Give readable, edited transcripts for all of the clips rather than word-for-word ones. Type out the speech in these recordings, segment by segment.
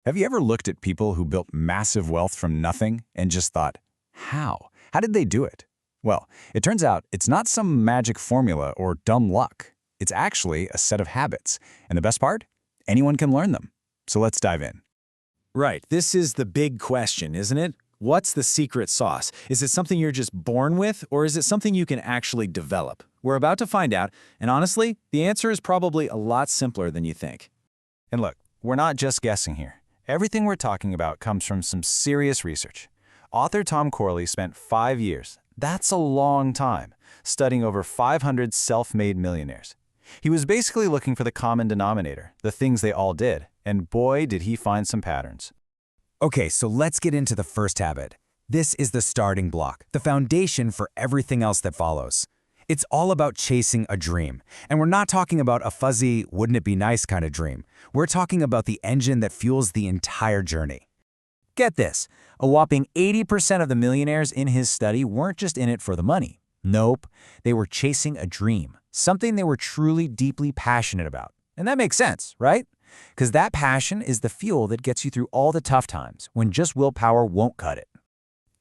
Have you ever looked at people who built massive wealth from nothing and just thought, how? How did they do it? Well, it turns out it's not some magic formula or dumb luck. It's actually a set of habits. And the best part? Anyone can learn them. So let's dive in. Right, this is the big question, isn't it? What's the secret sauce? Is it something you're just born with, or is it something you can actually develop? We're about to find out, and honestly, the answer is probably a lot simpler than you think. And look, we're not just guessing here. Everything we're talking about comes from some serious research. Author Tom Corley spent 5 years, that's a long time, studying over 500 self-made millionaires. He was basically looking for the common denominator, the things they all did, and boy, did he find some patterns. Okay, so let's get into the first habit. This is the starting block, the foundation for everything else that follows. It's all about chasing a dream. And we're not talking about a fuzzy, wouldn't it be nice kind of dream. We're talking about the engine that fuels the entire journey. Get this, a whopping 80% of the millionaires in his study weren't just in it for the money. Nope, they were chasing a dream, something they were truly deeply passionate about. And that makes sense, right? Because that passion is the fuel that gets you through all the tough times when just willpower won't cut it.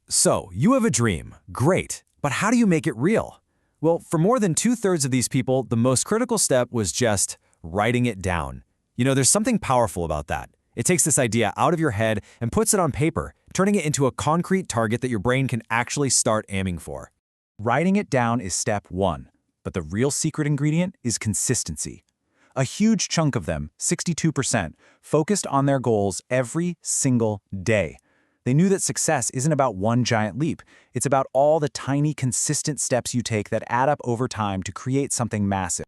So, you have a dream. Great. But how do you make it real? Well, for more than 2/3 of these people, the most critical step was just writing it down. You know, there's something powerful about that. It takes this idea out of your head and puts it on paper, turning it into a concrete target that your brain can actually start aiming for. Writing it down is step one, but the real secret ingredient is consistency. A huge chunk of them, 62%, focused on their goals every single day. They knew that success isn't about one giant leap. It's about all the tiny, consistent steps you take that add up over time to create something massive.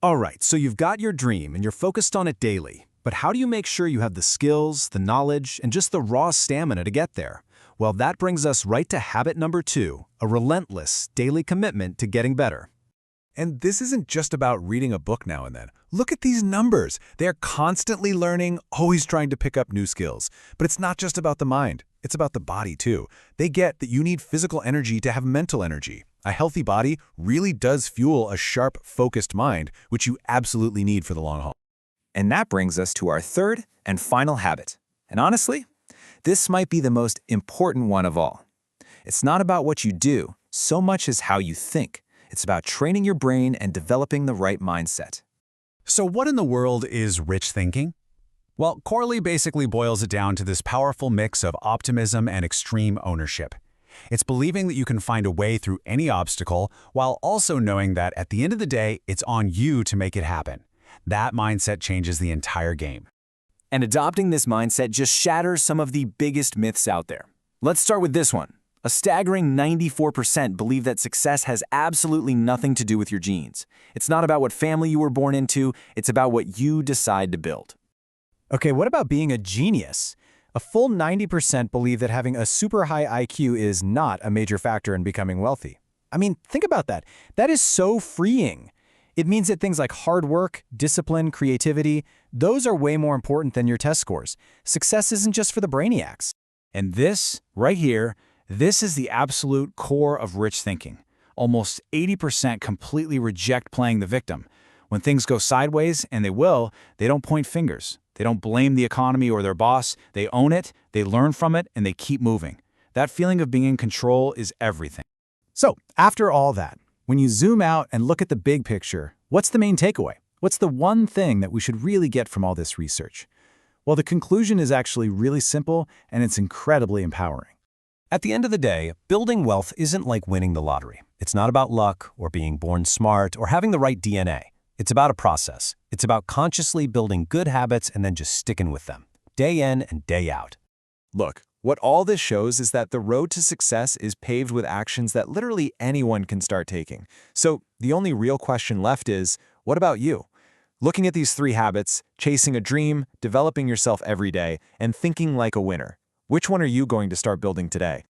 All right, so you've got your dream and you're focused on it daily. But how do you make sure you have the skills, the knowledge, and just the raw stamina to get there? Well, that brings us right to habit number 2, a relentless daily commitment to getting better. And this isn't just about reading a book now and then. Look at these numbers. They're constantly learning, always trying to pick up new skills. But it's not just about the mind. It's about the body, too. They get that you need physical energy to have mental energy. A healthy body really does fuel a sharp, focused mind, which you absolutely need for the long haul. And that brings us to our third and final habit. And honestly, this might be the most important one of all. It's not about what you do so much as how you think. It's about training your brain and developing the right mindset. So what in the world is rich thinking? Well, Corley basically boils it down to this powerful mix of optimism and extreme ownership. It's believing that you can find a way through any obstacle while also knowing that at the end of the day, it's on you to make it happen. That mindset changes the entire game. And adopting this mindset just shatters some of the biggest myths out there. Let's start with this one. A staggering 94% believe that success has absolutely nothing to do with your genes. It's not about what family you were born into, it's about what you decide to build. Okay, what about being a genius? A full 90% believe that having a super high IQ is not a major factor in becoming wealthy. I mean, think about that. That is so freeing. It means that things like hard work, discipline, creativity, those are way more important than your test scores. Success isn't just for the brainiacs. And this, right here, this is the absolute core of rich thinking. Almost 80% completely reject playing the victim. When things go sideways, and they will, they don't point fingers. They don't blame the economy or their boss. They own it, they learn from it, and they keep moving. That feeling of being in control is everything. So, after all that, when you zoom out and look at the big picture, what's the main takeaway? What's the one thing that we should really get from all this research? Well, the conclusion is actually really simple, and it's incredibly empowering. At the end of the day, building wealth isn't like winning the lottery. It's not about luck or being born smart or having the right DNA. It's about a process. It's about consciously building good habits and then just sticking with them, day in and day out. Look, what all this shows is that the road to success is paved with actions that literally anyone can start taking. So the only real question left is, what about you? Looking at these 3 habits, chasing a dream, developing yourself every day, and thinking like a winner. Which one are you going to start building today?